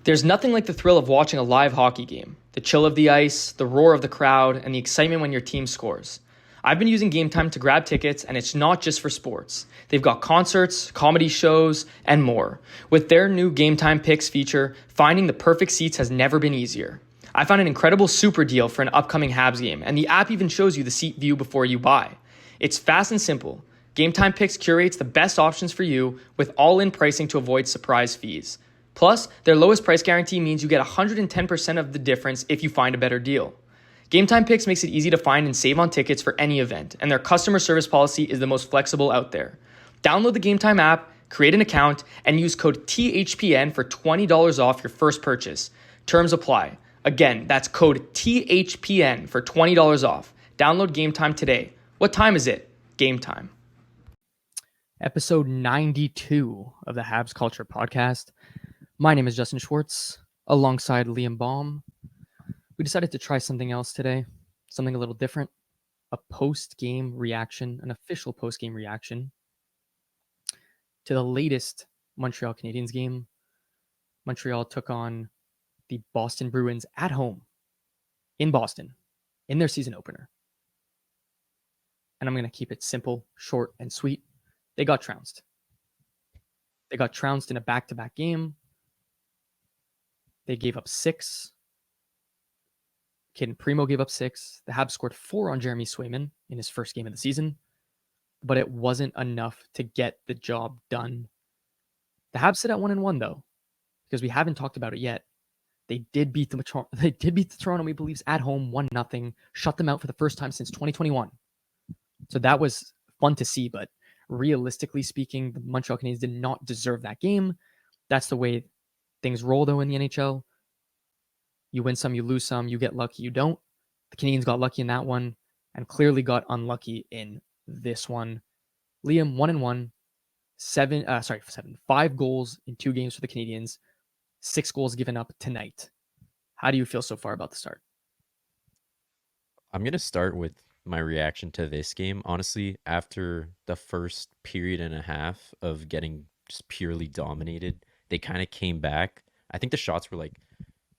There's nothing like the thrill of watching a live hockey game, the chill of the ice, the roar of the crowd, and the excitement when your team scores. I've been using Game Time to grab tickets, and it's not just for sports. They've got concerts, comedy shows, and more. With their new Game Time Picks feature, finding the perfect seats has never been easier. I found an incredible super deal for an upcoming Habs game, and the app even shows you the seat view before you buy. It's fast and simple. Game Time Picks curates the best options for you with all-in pricing to avoid surprise fees. Plus, their lowest price guarantee means you get 110% of the difference if you find a better deal. Game Time Picks makes it easy to find and save on tickets for any event, and their customer service policy is the most flexible out there. Download the Game Time app, create an account, and use code THPN for $20 off your first purchase. Terms apply. Again, that's code THPN for $20 off. Download Game Time today. What time is it? Game Time. Episode 92 of the Habs Culture podcast. My name is Justin Schwartz, alongside Liam Baum. We decided to try something else today, something a little different, a post-game reaction, an official post-game reaction to the latest Montreal Canadiens game. Montreal took on the Boston Bruins at home in Boston in their season opener. And I'm going to keep it simple, short, and sweet. They got trounced. They got trounced in a back-to-back game. They gave up 6. Caden Primo gave up 6. The Habs scored 4 on Jeremy Swayman in his first game of the season, but it wasn't enough to get the job done. The Habs sit at 1-1 though, because we haven't talked about it yet. They did beat the Toronto Maple Leafs at home 1-0, shut them out for the first time since 2021. So that was fun to see, but realistically speaking, the Montreal Canadiens did not deserve that game. That's the way things roll, though, in the NHL. You win some, you lose some, you get lucky, you don't. The Canadiens got lucky in that one and clearly got unlucky in this one. Liam, 1-1, 5 goals in 2 games for the Canadiens, 6 goals given up tonight. How do you feel so far about the start? I'm going to start with my reaction to this game. Honestly, after the first period and a half of getting just purely dominated, they kind of came back. I think the shots were like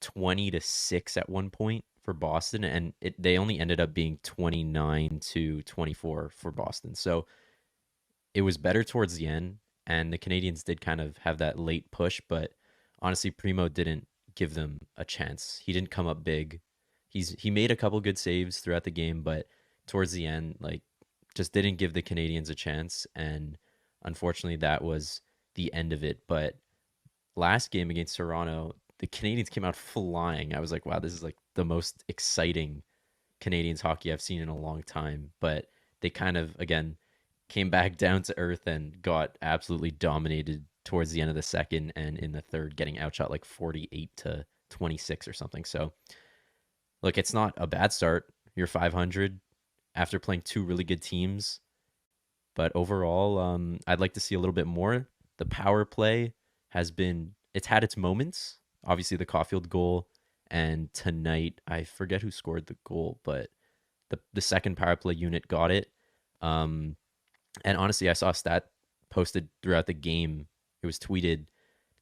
20-6 at one point for Boston, and they only ended up being 29-24 for Boston. So it was better towards the end, and the Canadiens did kind of have that late push, but honestly, Primo didn't give them a chance. He didn't come up big. He made a couple good saves throughout the game, but towards the end, just didn't give the Canadiens a chance, and unfortunately, that was the end of it. But last game against Toronto, the Canadiens came out flying. I was like, wow, this is like the most exciting Canadiens hockey I've seen in a long time. But they kind of, again, came back down to earth and got absolutely dominated towards the end of the second, and in the third, getting outshot like 48-26 or something. So, look, it's not a bad start. You're 500 after playing 2 really good teams. But overall, I'd like to see a little bit more. The power play it's had its moments. Obviously, the Caulfield goal, and tonight, I forget who scored the goal, but the second power play unit got it. And honestly, I saw a stat posted throughout the game. It was tweeted.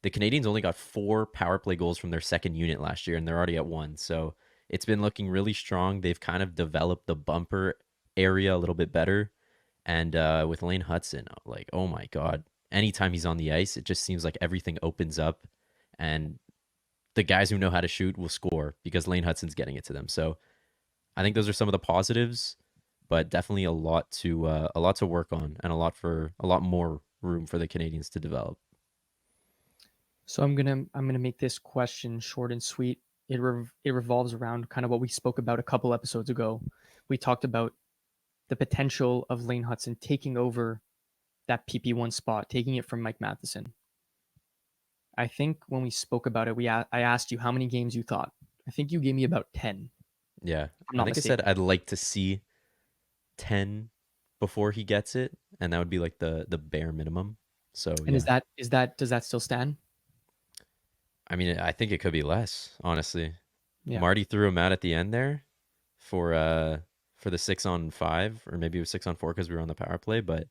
The Canadiens only got 4 power play goals from their second unit last year, and they're already at 1. So it's been looking really strong. They've kind of developed the bumper area a little bit better. And with Lane Hudson, like, oh my God, anytime he's on the ice, it just seems like everything opens up, and the guys who know how to shoot will score because Lane Hudson's getting it to them. So I think those are some of the positives, but definitely a lot to work on, and a lot more room for the Canadiens to develop. So I'm gonna make this question short and sweet. It revolves around kind of what we spoke about a couple episodes ago. We talked about the potential of Lane Hudson taking over that PP1 spot, taking it from Mike Matheson. I think when we spoke about it, I asked you how many games you thought. I think you gave me about 10. Yeah, I'm not I think mistaken. I said I'd like to see 10 before he gets it, and that would be like the bare minimum. So And yeah. does that still stand? I mean, I think it could be less, honestly. Yeah. Marty threw him out at the end there for the 6-on-5, or maybe it was 6-on-4 because we were on the power play, but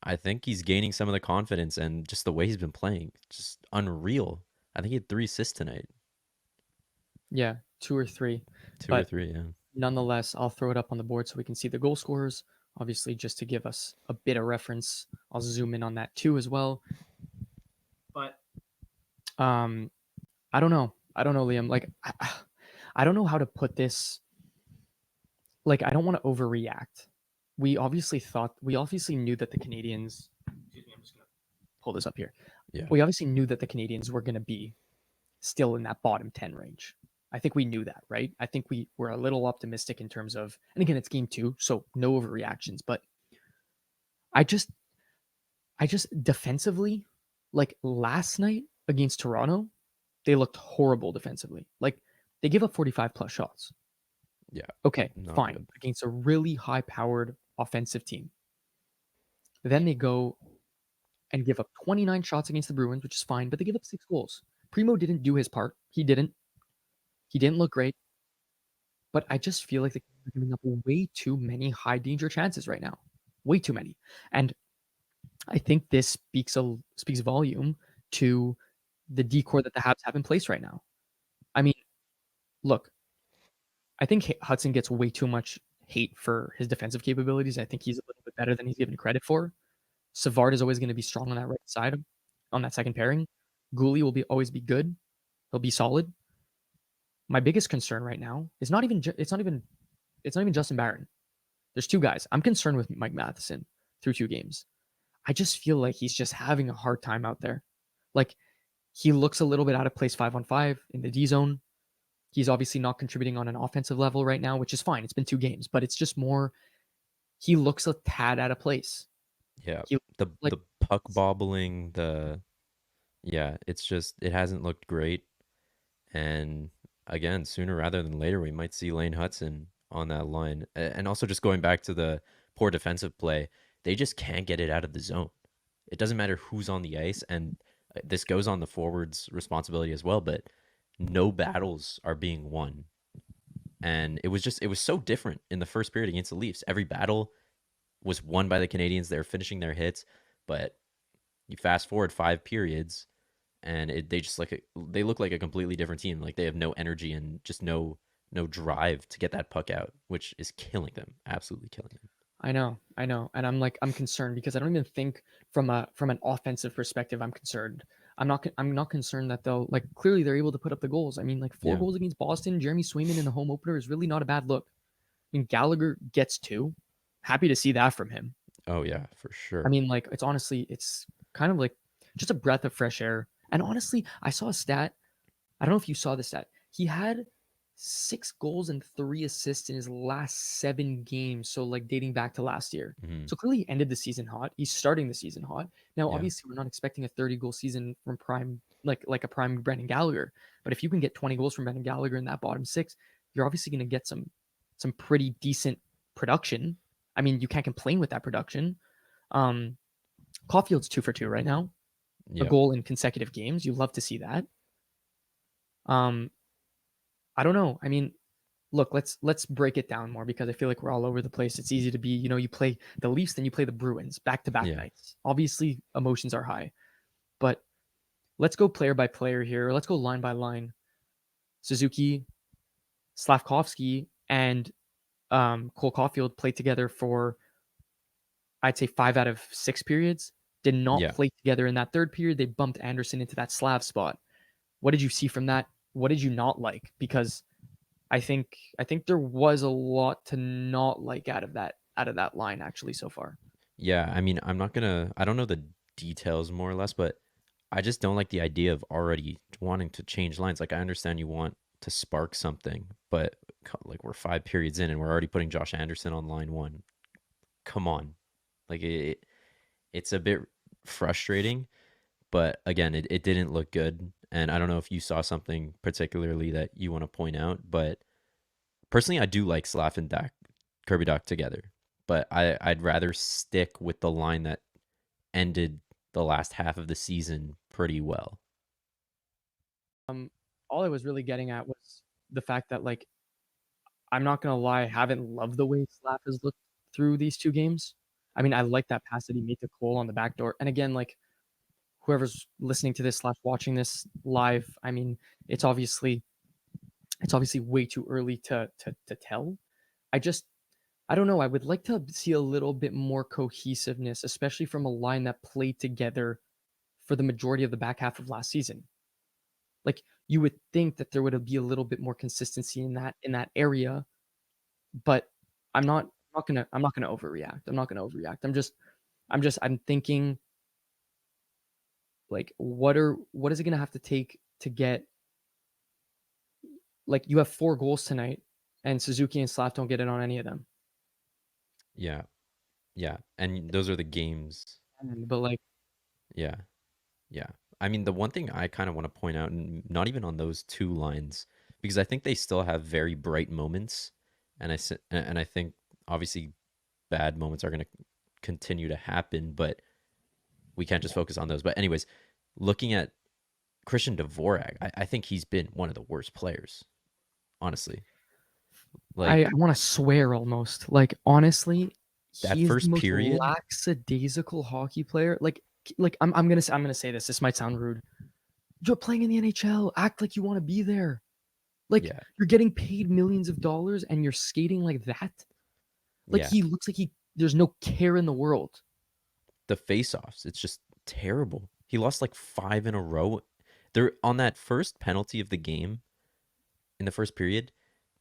I think he's gaining some of the confidence, and just the way he's been playing, just unreal. I think he had 3 assists tonight. Yeah, 2 or 3. Two or But three, yeah. nonetheless, I'll throw it up on the board so we can see the goal scorers. Obviously, just to give us a bit of reference, I'll zoom in on that too as well. But um, I don't know. I don't know, Liam. Like, I don't know how to put this. Like, I don't want to overreact. We obviously knew that the Canadians. Excuse me, I'm just gonna pull this up here. Yeah. We obviously knew that the Canadians were going to be still in that bottom 10 range. I think we knew that, right? I think we were a little optimistic in terms of, and again, it's game 2, so no overreactions. But I just, I just defensively, like last night against Toronto, they looked horrible defensively. Like they give up 45 plus shots. Yeah. Okay, Not fine. good. Against a really high powered offensive team. Then they go and give up 29 shots against the Bruins, which is fine, but they give up 6 goals. Primo didn't do his part. He didn't. He didn't look great. But I just feel like they're giving up way too many high danger chances right now. Way too many. And I think this speaks volume to the decor that the Habs have in place right now. I mean, look, I think Hudson gets way too much hate for his defensive capabilities. I think he's a little bit better than he's given credit for. Savard is always going to be strong on that right side, on that second pairing. Gouli will always be good. He'll be solid. My biggest concern right now is it's not even Justin Barron. There's 2 guys. I'm concerned with Mike Matheson through 2 games. I just feel like he's just having a hard time out there. Like he looks a little bit out of place 5-on-5 in the D zone. He's obviously not contributing on an offensive level right now, which is fine. It's been 2 games, but it's just more he looks a tad out of place. Yeah. He like The puck bobbling, yeah, it's just it hasn't looked great. And again, sooner rather than later, we might see Lane Hudson on that line. And also just going back to the poor defensive play, they just can't get it out of the zone. It doesn't matter who's on the ice, and this goes on the forward's responsibility as well, but no battles are being won. And it was so different in the first period against the Leafs. Every battle was won by the Canadians. They were finishing their hits, but you fast forward 5 periods, and they look like a completely different team. Like they have no energy and just no drive to get that puck out, which is killing them, absolutely killing them. I know, and I'm concerned because I don't even think from an offensive perspective I'm concerned. I'm not concerned that they'll like clearly they're able to put up the goals. I mean, like 4 goals against Boston, Jeremy Swayman in the home opener is really not a bad look. I mean, Gallagher gets 2. Happy to see that from him. Oh yeah, for I sure. mean, like it's kind of like just a breath of fresh air. And honestly, I saw a stat. I don't know if you saw the stat. He had 6 goals and 3 assists in his last 7 games. So like dating back to last year. Hmm. So clearly he ended the season hot. He's starting the season hot. Now, Yeah, obviously, we're not expecting a 30-goal season from prime like a prime Brendan Gallagher. But if you can get 20 goals from Brendan Gallagher in that bottom 6, you're obviously going to get some pretty decent production. I mean, you can't complain with that production. Um, Caulfield's 2 for 2 right now, a yeah, goal in consecutive games. You love to see that. Um, I don't know. I mean, look, let's break it down more because I feel like we're all over the place. It's easy to be, you play the Leafs, then you play the Bruins back to back yeah, nights. Obviously, emotions are high, but let's go player by player here. Let's go line by line. Suzuki, Slavkovsky, and Cole Caulfield played together for I'd say 5 out of 6 periods. Did not yeah. play together in that third period. They bumped Anderson into that Slav spot. What did you see from that? What did you not like? Because I think there was a lot to not like out of that line actually so far. Yeah, I mean, I don't know the details more or less, but I just don't like the idea of already wanting to change lines. Like, I understand you want to spark something, but like we're 5 periods in and we're already putting Josh Anderson on line one. Come on. Like, it's a bit frustrating, but again, it didn't look good. And I don't know if you saw something particularly that you want to point out, but personally, I do like Slav and Kirby Doc together, but I'd rather stick with the line that ended the last half of the season pretty well. Um, all I was really getting at was the fact that like I'm not gonna lie, I haven't loved the way Slav has looked through these 2 games. I mean, I like that pass that he made to Cole on the back door, and again, like whoever's listening to this slash watching this live, I mean, it's obviously way too early to tell. I just I don't know. I would like to see a little bit more cohesiveness, especially from a line that played together for the majority of the back half of last season. Like you would think that there would be a little bit more consistency in that area, but I'm not gonna overreact. I'm not gonna overreact. I'm thinking like what is it gonna have to take to get like you have 4 goals tonight and Suzuki and Slav don't get it on any of them. Yeah, yeah, and those are the games. But like Yeah, yeah. I mean, the one thing I kind of want to point out, and not even on those two lines, because I think they still have very bright moments, and I think obviously bad moments are going to continue to happen, but we can't just focus on those. But anyways, looking at Christian Dvorak, I think he's been one of the worst players, honestly. I Like want to swear almost. Like honestly, that he is the first most period, lackadaisical hockey player. Like I'm gonna say this. This might sound rude. You're playing in the NHL. Act like you want to be there. Like yeah, you're getting paid millions of dollars and you're skating like that. Like yeah. he looks like he there's no care in the world. The face-offs, it's just terrible. He lost like 5 in a row. They're on that first penalty of the game in the first period.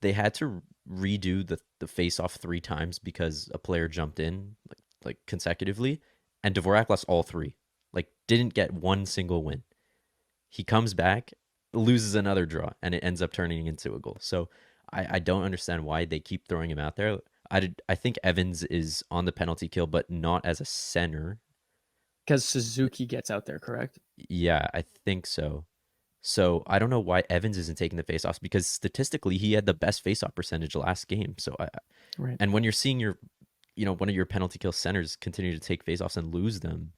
They had to redo the face-off 3 times because a player jumped in like consecutively, and Dvorak lost all 3. Like didn't get one single win. He comes back, loses another draw, and it ends up turning into a goal. So I don't understand why they keep throwing him out there. I think Evans is on the penalty kill, but not as a center. Because Suzuki gets out there, correct? Yeah, I think so. So I don't know why Evans isn't taking the faceoffs because statistically he had the best faceoff percentage last game. Right. And when you're seeing one of your penalty kill centers continue to take faceoffs and lose them,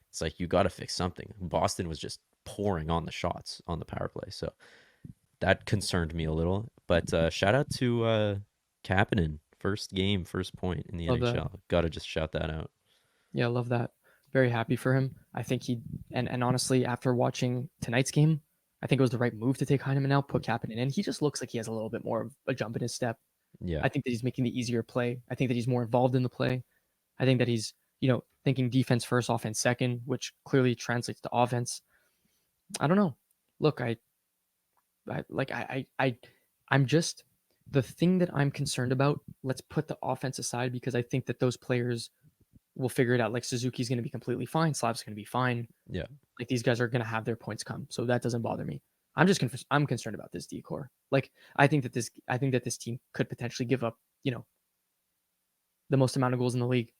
it's like you got to fix something. Boston was just pouring on the shots on the power play, so that concerned me a little. But shout out to Kapanen, first game, first point in the Love that. NHL. Got to just shout that out. Yeah, love that. Very happy for him. I think he and honestly, after watching tonight's game, I think it was the right move to take Heineman out, put Kapanen in. He just looks like he has a little bit more of a jump in his step. Yeah, I think that he's making the easier play. I think that he's more involved in the play. I think that he's, thinking defense first, offense second, which clearly translates to offense. I don't know. Look, I like I'm just the thing that I'm concerned about. Let's put the offense aside because I think that those players will figure it out. Like Suzuki's going to be completely fine. Slav's going to be fine. yeah. Like these guys are going to have their points come, so that doesn't bother me. I'm concerned about this decor. Like I think that this team could potentially give up, the most amount of goals in the league.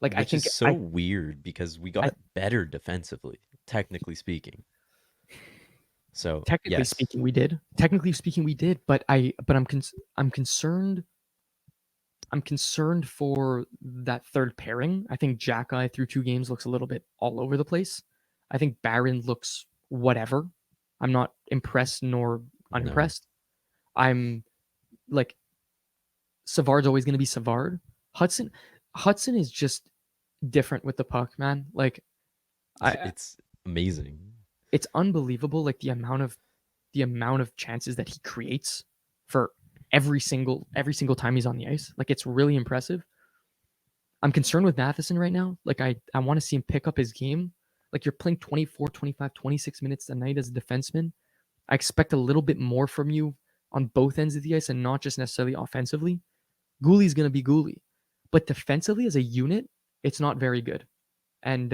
Like Which is so weird because we I got better defensively, technically speaking. So technically yes, speaking we did. Technically speaking we did, but I'm concerned. I'm concerned for that third pairing. I think Jackeye through 2 games looks a little bit all over the place. I think Barron looks whatever. I'm not impressed nor no, unimpressed. I'm like Savard's always going to be Savard. Hudson Hudson is just different with the puck, man. Like I it's amazing. it's unbelievable like the amount of chances that he creates for every single time he's on the ice. Like it's really impressive. I'm concerned with Matheson right now. Like I want to see him pick up his game. Like you're playing 24, 25, 26 minutes a night as a defenseman. I expect a little bit more from you on both ends of the ice and not just necessarily offensively. Gooley's going to be Gooley. But defensively as a unit, it's not very good. And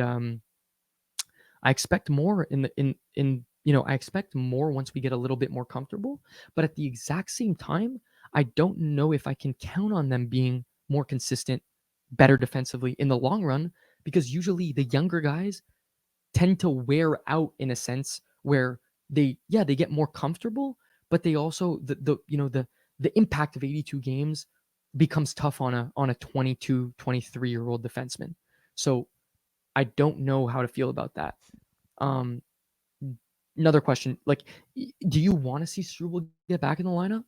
I expect more I expect more once we get a little bit more comfortable, but at the exact same time, I don't know if I can count on them being more consistent, better defensively in the long run because usually the younger guys tend to wear out in a sense where they get more comfortable, but they also the impact of 82 games becomes tough on a 22, 23-year-old defenseman. So I don't know how to feel about that. Um, Another question, like, do you want to see Struble get back in the lineup?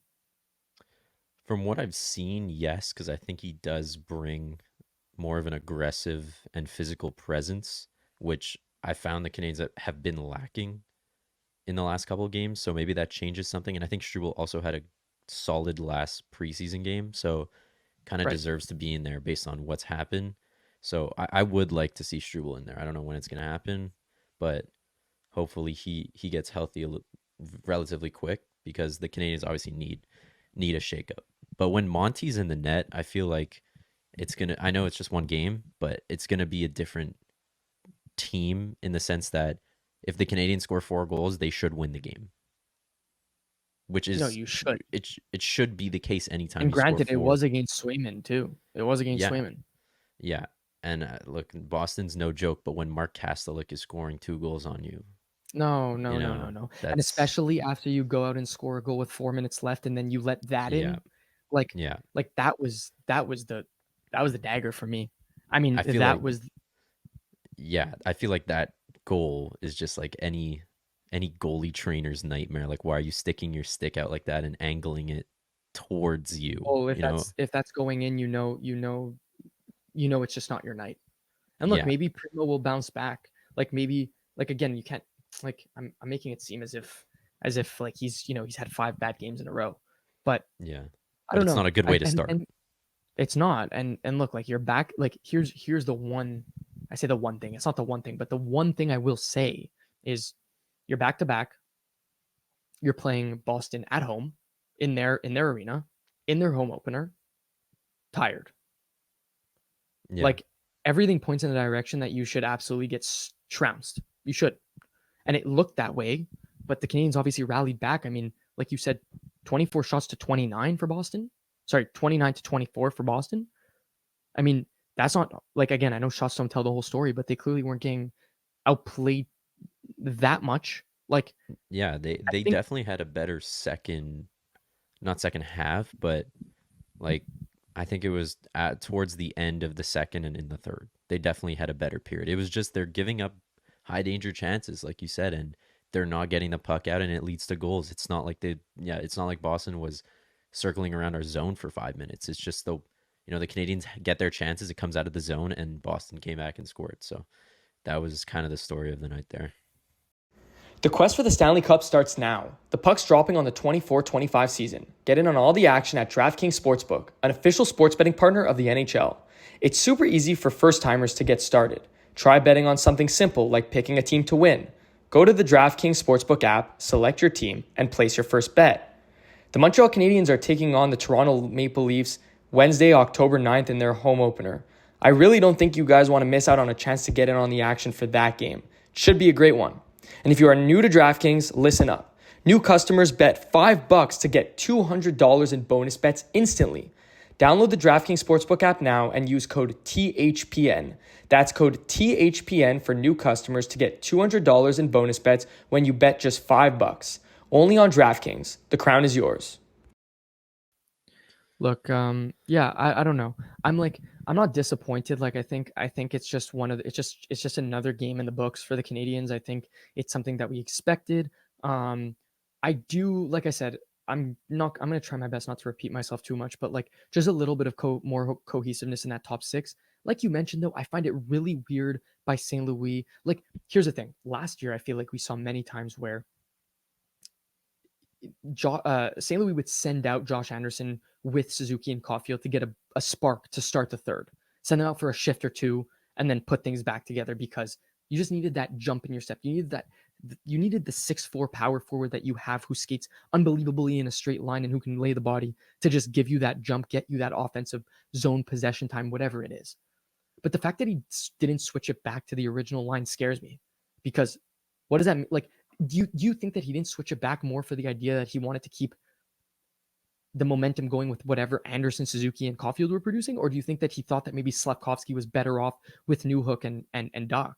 From what I've seen, yes, because I think he does bring more of an aggressive and physical presence, which I found the Canadiens that have been lacking in the last couple of games. So maybe that changes something. And I think Struble also had a solid last preseason game. So kind of Right. deserves to be in there based on what's happened. So I would like to see Struble in there. I don't know when it's going to happen, but hopefully he gets healthy relatively quick because the Canadiens obviously need a shakeup. But when Monty's in the net, I feel like it's gonna. I know it's just one game, but it's gonna be a different team in the sense that if the Canadiens score 4 goals, they should win the game, which No, is you should. it should be the case anytime And you score granted, it four. was against Swayman too. It was against Yeah, Swayman. yeah. And look, Boston's no joke, but when Mark Kastelik is scoring 2 goals on you, No, you no, no, no, know no. And that's especially after you go out and score a goal with 4 minutes left, and then you let that yeah, in, like, yeah. that was the dagger for me. I mean, I feel that like was I feel like that goal is just like any goalie trainer's nightmare. Like, why are you sticking your stick out like that and angling it towards you? oh, if You know? that's going in, it's just not your night. And look, Yeah, maybe Primo will bounce back. Like maybe, like again, you can't like I'm making it seem as if like he's had 5 bad games in a row, but yeah. I But don't it's know. not a good way to start. And it's not. And look, like you're back. Like here's the one. I say the one thing. It's not the one thing, but the one thing I will say is you're back to back. You're playing Boston at home in their arena in their home opener. Tired. Yeah, Like everything points in the direction that you should absolutely get trounced. You should. And it looked that way, but the Canadiens obviously rallied back. I mean, like you said, 24 shots to 29 for Boston. Sorry, 29 to 24 for Boston. I mean, that's not like again, I know shots don't tell the whole story, but they clearly weren't getting outplayed that much. Like yeah. I They think definitely had a better second, not second half, but like I think it was towards the end of the second and in the third. They definitely had a better period. It was just they're giving up high danger chances, like you said, and they're not getting the puck out, and it leads to goals. It's not like it's not like Boston was circling around our zone for 5 minutes. It's just the Canadians get their chances. It comes out of the zone, and Boston came back and scored. So that was kind of the story of the night there. The quest for the Stanley Cup starts now. The puck's dropping on the 24-25 season. Get in on all the action at DraftKings Sportsbook, an official sports betting partner of the NHL. It's super easy for first-timers to get started. Try betting on something simple like picking a team to win. Go to the DraftKings Sportsbook app, select your team, and place your first bet. The Montreal Canadiens are taking on the Toronto Maple Leafs Wednesday, October 9th in their home opener. I really don't think you guys want to miss out on a chance to get in on the action for that game. It should be a great one. And if you are new to DraftKings, listen up. New customers bet $5 to get $200 in bonus bets instantly. Download the DraftKings Sportsbook app now and use code THPN. That's code THPN for new customers to get $200 in bonus bets when you bet just $5. Only on DraftKings. The crown is yours. look, yeah, I don't know. I'm not disappointed. Like I think it's just it's just another game in the books for the Canadians. I think it's something that we expected. Um, I do, like I said, I'm gonna try my best not to repeat myself too much, but like just a little bit of more cohesiveness in that top six. Like you mentioned though, I find it really weird by St. Louis. Like here's the thing. Last year, I feel like we saw many times where St. Louis would send out Josh Anderson with Suzuki and Caulfield to get a spark to start the third, send them out for a shift or two, and then put things back together because you just needed that jump in your step. You needed the 6'4" power forward that you have who skates unbelievably in a straight line and who can lay the body to just give you that jump, get you that offensive zone possession time, whatever it is. But the fact that he didn't switch it back to the original line scares me because what does that mean? Like, do you think that he didn't switch it back more for the idea that he wanted to keep the momentum going with whatever Anderson, Suzuki, and Caulfield were producing, or do you think that he thought that maybe Slavkovsky was better off with Newhook and Doc?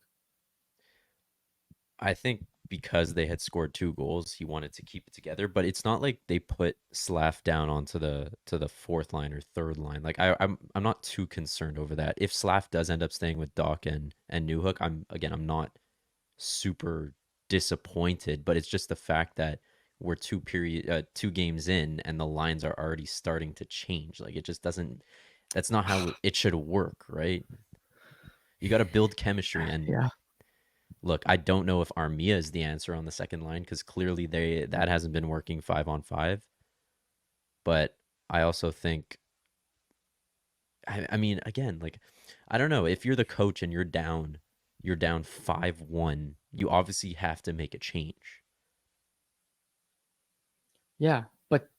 I think because they had scored 2 goals, he wanted to keep it together. But it's not like they put Slav down onto the fourth line or third line. Like I'm not too concerned over that. If Slav does end up staying with Doc and Newhook, I'm not super disappointed. But it's just the fact that we're 2 games in and the lines are already starting to change. Like it just doesn't. That's not how it should work, right? You got to build chemistry and Yeah, Look, I don't know if Armia is the answer on the second line because clearly that hasn't been working 5-on-5. But I also think, I mean, again, like, I don't know if you're the coach and you're down 5-1. You obviously have to make a change. Yeah, but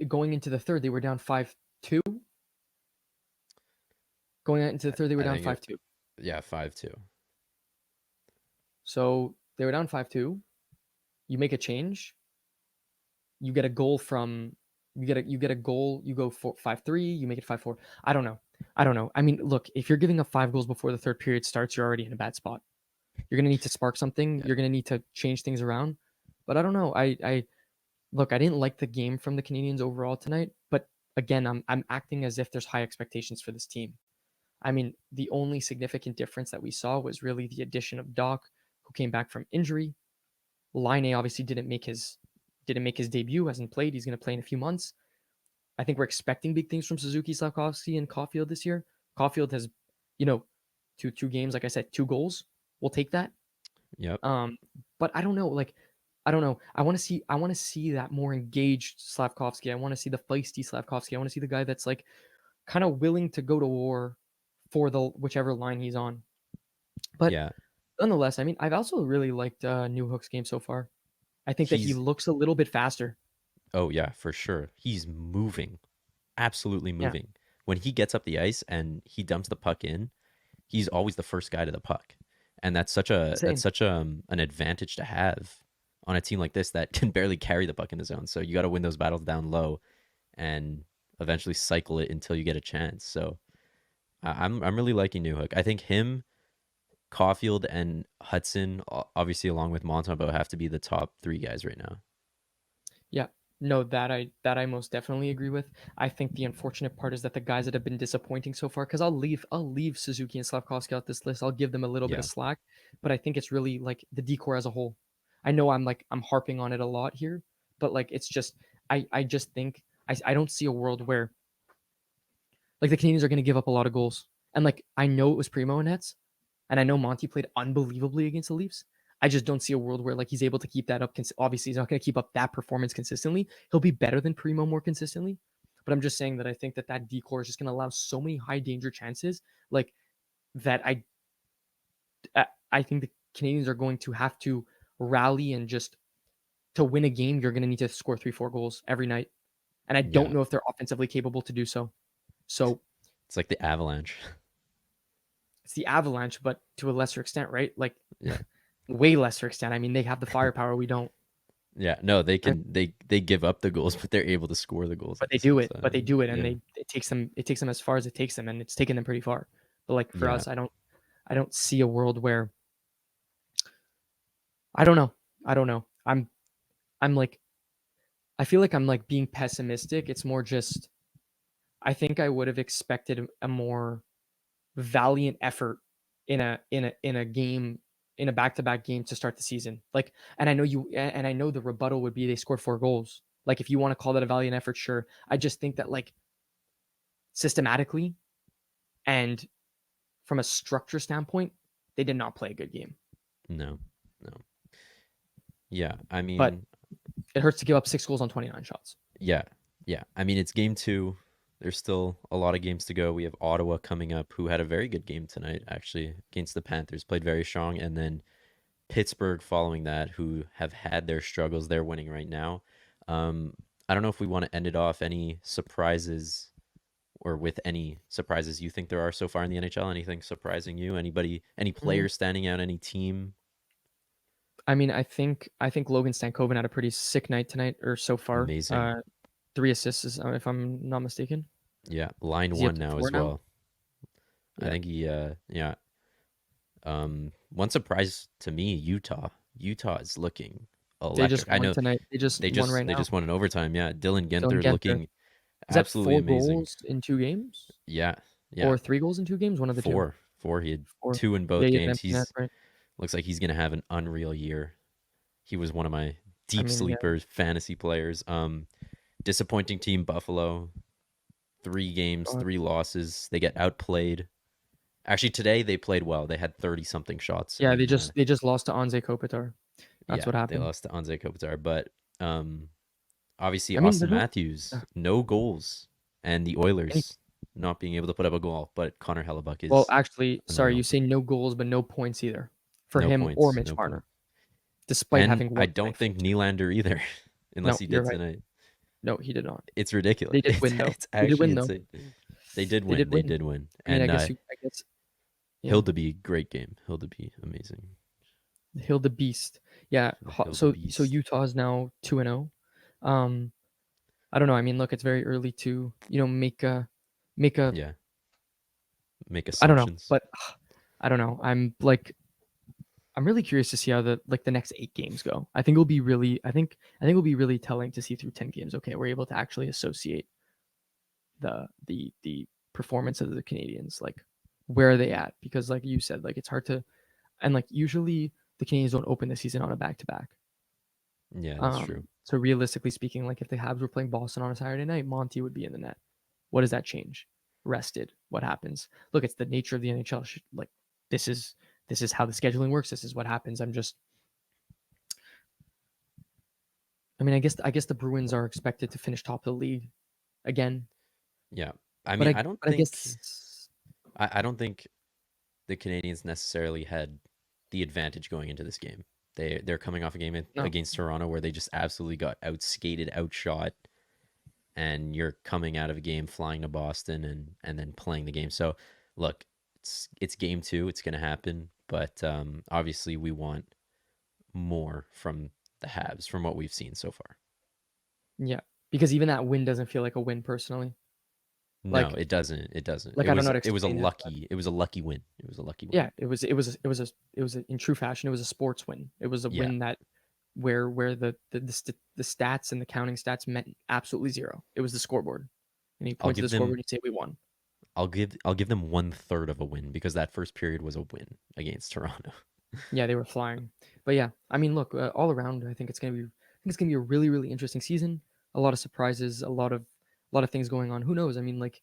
going into the third, they were down 5-2. Going into the third, they were I down think it, 5-2. yeah, 5-2. So they were down 5-2. You make a change. You get a goal from you get a goal. You go 5-3. You make it 5-4. I don't know. I don't know. I mean, look, if you're giving up 5 goals before the third period starts, you're already in a bad spot. You're gonna need to spark something. Yeah, You're gonna need to change things around. But I don't know. I look. I didn't like the game from the Canadians overall tonight. But again, I'm acting as if there's high expectations for this team. I mean, the only significant difference that we saw was really the addition of Doc, who came back from injury. Line obviously didn't make his debut, hasn't played. He's going to play in a few months. I think we're expecting big things from Suzuki, Slavkovsky, and Caulfield this year. Caulfield has, you know, two games, like I said, 2 goals. We'll take that. yep, Um, but I don't know, like I don't know. I want to see that more engaged Slavkovsky. I want to see the feisty Slavkovsky. I want to see the guy that's like kind of willing to go to war for the whichever line he's on. But yeah. nonetheless, I mean, I've also really liked New Hook's game so far. I think that he He's looks a little bit faster. Oh yeah, for sure. He's moving, absolutely Yeah, moving. When he gets up the ice and he dumps the puck in, he's always the first guy to the puck, and that's same. such an advantage to have on a team like this that can barely carry the puck in the zone. So you got to win those battles down low, and eventually cycle it until you get a chance. So I'm really liking Newhook. I think him, Caulfield, and Hudson, obviously along with Montembeau, have to be the top three guys right now. Yeah. No, that I most definitely agree with. I think the unfortunate part is that the guys that have been disappointing so far, because I'll leave Suzuki and Slavkovsky out this list. I'll give them a little bit of Yeah, slack, but I think it's really like the decor as a whole. I know I'm harping on it a lot here, but like it's just I just think I don't see a world where like the Canadians are going to give up a lot of goals. And like I know it was Primo and nets, and I know Monty played unbelievably against the Leafs. I just don't see a world where like he's able to keep that up. Obviously, he's not going to keep up that performance consistently. He'll be better than Primo more consistently. But I'm just saying that I think that that decor is just going to allow so many high danger chances, like that. I think the Canadians are going to have to rally and just to win a game. You're going to need to score 3-4 goals every night, and I don't yeah. know if they're offensively capable to do so. So It's like the Avalanche. it's the Avalanche, but to a lesser extent, right? Like Yeah. way lesser extent. I mean, they have the firepower we don't. Yeah, no, they Right? can they give up the goals, but they're able to score the goals But at they the do same it. But they time. do it, and Yeah. it takes them as far as it takes them, and it's taken them pretty far. But like for Yeah. us, I don't see a world where I don't know. I don't know. I'm like I feel like I'm like being pessimistic. It's more just I think I would have expected a more valiant effort in a game in a back-to-back game to start the season. Like, and I know the rebuttal would be they scored 4 goals. Like, if you want to call that a valiant effort, sure. I just think that like systematically and from a structure standpoint, they did not play a good game. No. No. Yeah, I But mean, it hurts to give up 6 goals on 29 shots. yeah. Yeah. I mean, it's game 2. There's still a lot of games to go. We have Ottawa coming up, who had a very good game tonight, actually, against the Panthers. Played very strong. And then Pittsburgh following that, who have had their struggles. They're winning right now. Um, I don't know if we want to end it off any surprises or with any surprises you think there are so far in the NHL. Anything surprising you? Anybody, any Mm, players standing out? Any team? I mean, I think Logan Stankoven had a pretty sick night tonight, or so far. Amazing. 3 assists, if I'm not mistaken. Yeah, line Is he up one to now 4 as now? well. I Yeah, think he, yeah. One surprise to me, Utah. Utah is looking they electric. just I won know tonight. They just won right they now. just won in overtime. Yeah, Dylan Dylan Ginther Genther. looking Is that absolutely four amazing. goals in 2 games Yeah, yeah. or 3 goals in 2 games? One of the two. Four. He had Four. two in Yeah, both he had an games. empty net, He's right? looks like he's gonna have an unreal year. He was one of my I deep mean, yeah. sleepers, fantasy players. Disappointing team Buffalo. 3 games, God, 3 losses. They get outplayed Actually, today they played well. They had 30-something shots Yeah, in they just lost to Anze Kopitar. That's yeah, what they happened. lost to Anze Kopitar, but obviously I mean, Austin there's no. Matthews, uh, no goals, and the Any, Oilers not being able to put up a goal, but Connor Hellebuck well, is actually, sorry, you phenomenal. say no goals, but no points either for No him or points, Mitch no Marner, point. despite And having I one don't point for think each other. Nylander either, unless No, he you're did right. tonight. No, he did not. It's ridiculous. They did win though. It's They did actually win though. insane. They did They did win. They win. did win. I mean, And I guess, yeah. Hildeby, great game. Hildeby, amazing. Hilda Beast. Yeah. The So Hildebeest. Utah is now 2-0. Um, I don't know. I mean, look, it's very early to make a. Yeah. Make I don't know, assumptions. but I don't know. I'm really curious to see how the next 8 games go. I think it'll be really. I think it'll be really telling to see through 10 games. Okay, we're able to actually associate the performance of the Canadians. Like, where are they at? Because like you said, like it's hard to, and like usually the Canadians don't open the season on a back to back. Yeah, that's true. So realistically speaking, like if the Habs were playing Boston on a Saturday night, Monty would be in the net. What does that change? Rested. What happens? Look, it's the nature of the NHL. Like this is how the scheduling works. This is what happens. I mean, I guess the Bruins are expected to finish top of the league again, Yeah. I but mean, I don't I think guess I don't think the Canadians necessarily had the advantage going into this game. They're coming off a game no. against Toronto where they just absolutely got outskated, outshot, and you're coming out of a game flying to Boston and then playing the game. So, look, it's game 2. It's going to happen, but obviously we want more from the Habs from what we've seen so far. Yeah, because even that win doesn't feel like a win personally. No, Like it doesn't. It doesn't. I don't know how to It was a explain it. But lucky. It was a lucky win. It was a lucky win. yeah, it was in true fashion. It was a sports win. It was a Yeah. win that where the stats and the counting stats meant absolutely zero. It was the scoreboard, and you I'll point to give the scoreboard them and you say we won. I'll give them 1/3 of a win because that first period was a win against Toronto. Yeah, they were flying. But yeah, I mean, look, all around, I think it's gonna be a really interesting season. A lot of surprises, a lot of things going on. Who knows? I mean, like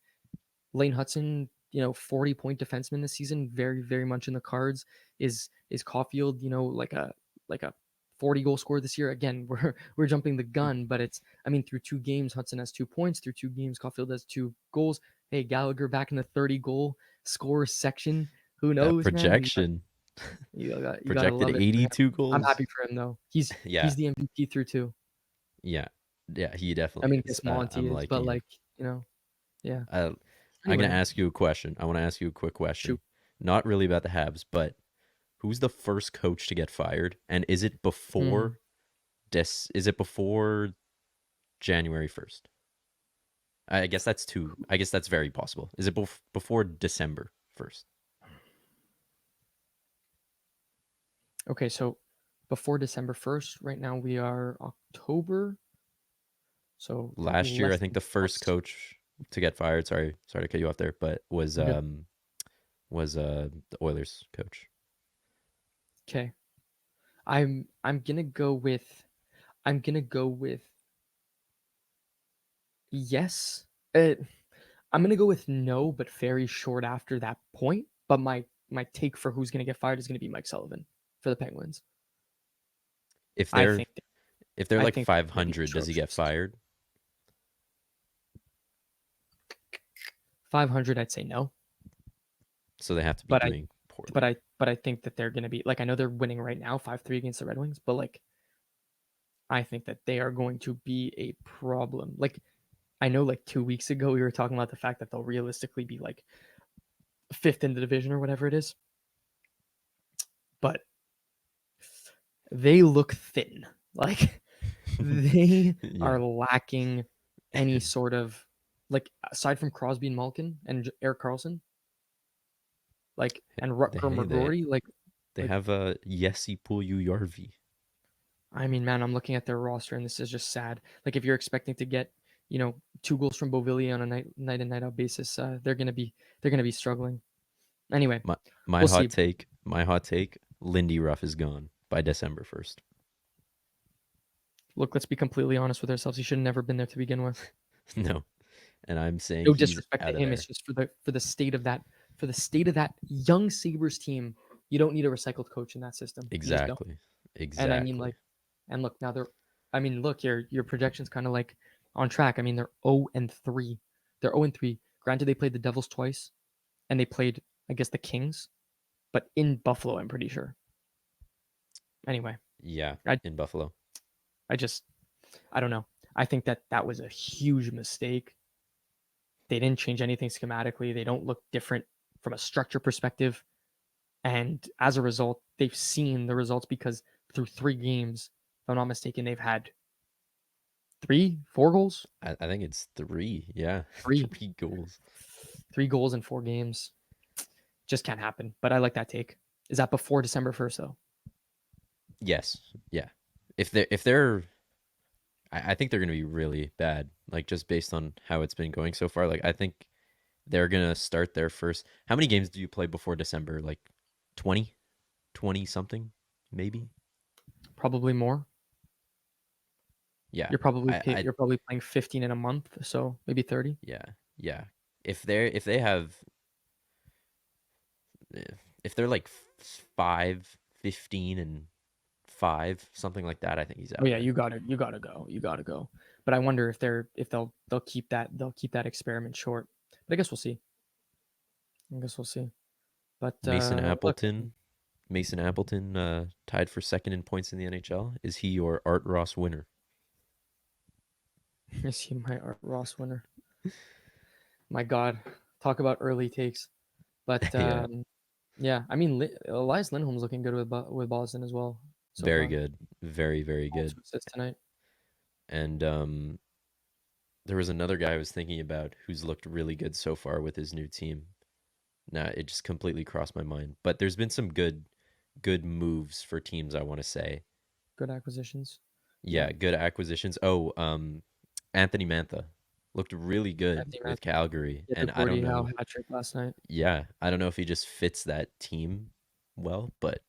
Lane Hudson, 40-point defenseman this season, very much in the cards. Is Caulfield, like a 40-goal scorer this year? Again, we're jumping the gun, but it's I mean, through 2 games, Hudson has 2 points. Through 2 games, Caulfield has 2 goals. Hey, Gallagher back in the 30-goal scorer section. Who That knows, man? projection You gotta projected love it for him. 82 I'm goals. happy for him though. He's Yeah. the MVP through 2. Yeah. Yeah, he I definitely mean, is. guess Monty I'm is, but liking him. like, yeah. Uh, I'm going Anyway, to ask you a question. I want to ask you a quick shoot. question. Not really about the Habs, but who's the first coach to get fired and is it Hmm. before January 1st? I guess that's two. I guess that's very possible. Is it before December 1st? Okay, so before December 1st, right now we are October, so Last year, I less think than the 2 first months. coach to get fired, sorry to cut you off there, but You're good. was the Oilers coach. Okay. I'm gonna go with I'm gonna go with yes. I'm gonna go with no, but very short after that point. But my take for who's gonna get fired is gonna be Mike Sullivan for the Penguins. If I they're think if they're I like think they're gonna be 500, does he get atrocious. fired? 500, I'd say no, So they have to be but doing poorly. I think that they're gonna be like I know they're winning right now 5-3 against the Red Wings, but like I think that they are going to be a problem. Like I know like 2 weeks ago we were talking about the fact that they'll realistically be like fifth in the division or whatever it is, but they look thin. Like they Yeah, are lacking any sort of like aside from Crosby and Malkin and Eric Carlson, like and Rutger they they McGrory, they like have a Yessi Pulju Yarvi. I mean, man, I'm looking at their roster and this is just sad. Like if you're expecting to get 2 goals from Beauvillier on a night in night out basis, they're gonna be struggling. Anyway, My we'll see. my hot take, Lindy Ruff is gone by December 1st. Look, let's be completely honest with ourselves. He should have never been there to begin with. No, and I'm saying No he's disrespect to out of him. It's there. just for the state of that for the state of that young Sabres team, you don't need a recycled coach in that system. You just don't. Exactly. And I mean, Exactly. like, and look, now look, your projection's kind of like on track. I mean, they're 0-3. They're 0-3. Granted, they played the Devils twice, and they played, I guess, the Kings, but in Buffalo, I'm pretty sure. Anyway, Yeah, I, in Buffalo. I just, I don't know. I think that was a huge mistake. They didn't change anything schematically. They don't look different from a structure perspective. And as a result, they've seen the results because through 3 games, if I'm not mistaken, they've had 4 goals. I think it's 3. Yeah, Three 3 goals. 3 goals in 4 games. Just can't happen. But I like that take. Is that before December 1st though? Yes. Yeah. If they're I think they're going to be really bad, like just based on how it's been going so far. Like I think they're going to start their first. How many games do you play before December? Like 20? 20 something maybe? Probably more. Yeah. I You're probably playing 15 in a month, so maybe 30. yeah. Yeah. If they have if they're like 5, 15 and 5, something like that, I think he's Oh out yeah, there. you gotta go. But I wonder if they'll keep that experiment short. But I guess we'll see. But Mason look, Appleton, tied for second in points in the NHL. Is he your Art Ross winner? is he my Art Ross winner? My God, talk about early takes. But Yeah, yeah, I mean, Elias Lindholm's looking good with Boston as well so very far. good, very very Also good. assists tonight. And there was another guy I was thinking about who's looked really good so far with his new team. Nah, it just completely crossed my mind. But there's been some good moves for teams, I want to say. Good acquisitions. Yeah, Yeah, good acquisitions. Oh, Anthony Mantha looked really I good think with Calgary, he had a and I don't Gordie Howe know. hat trick last night. Yeah, I don't know if he just fits that team well, but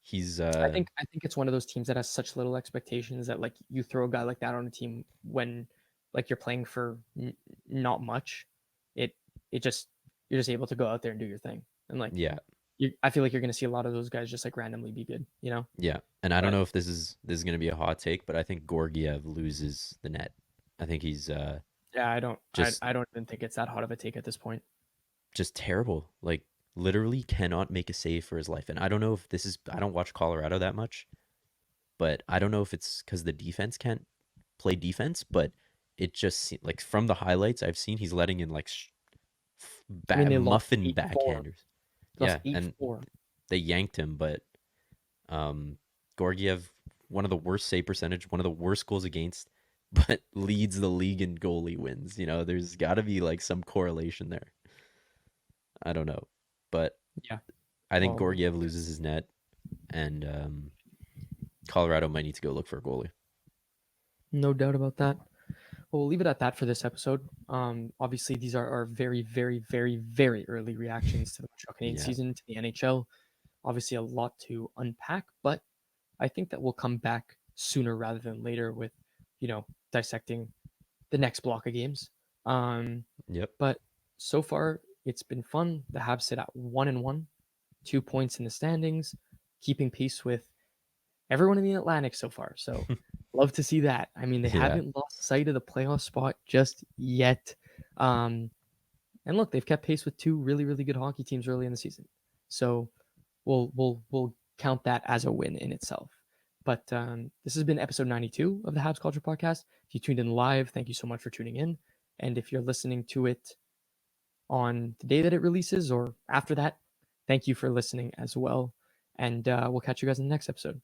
he's I think it's one of those teams that has such little expectations that like you throw a guy like that on a team when like you're playing for not much, it it just you're just able to go out there and do your thing. And like yeah, I feel like you're gonna see a lot of those guys just like randomly be good, you know? yeah. And I don't But know if this is going to be a hot take, but I think Gorgiev loses the net. I think he's yeah, I don't I, just I don't even think it's that hot of a take at this point. just terrible. Like literally cannot make a save for his life. And I don't know if this is I don't watch Colorado that much, but I don't know if it's cuz the defense can't play defense, but it just like from the highlights I've seen he's letting in like I mean they lost muffin 8-4. backhanders. They lost Yeah, and 8-4. they yanked him, but um, Gorgiev, one of the worst save percentage, one of the worst goals against, but leads the league in goalie wins. You know, there's got to be like some correlation there. I don't know, but Yeah. I think Well, Gorgiev loses his net, and Colorado might need to go look for a goalie. no doubt about that. Well, we'll leave it at that for this episode. Obviously, these are our very, very, very, very early reactions to the Montreal Canadiens Yeah, season, to the NHL. Obviously, a lot to unpack, but I think that we'll come back sooner rather than later with, dissecting the next block of games. Um, yep, but so far, it's been fun. The Habs sit at 1-1, 2 points in the standings, keeping pace with everyone in the Atlantic so far. So love to see that. I mean, they yeah, haven't lost sight of the playoff spot just yet. Um, and look, they've kept pace with 2 really, really good hockey teams early in the season. So we'll count that as a win in itself. But this has been episode 92 of the Habs Culture Podcast. If you tuned in live, thank you so much for tuning in. And if you're listening to it on the day that it releases or after that, thank you for listening as well. And we'll catch you guys in the next episode.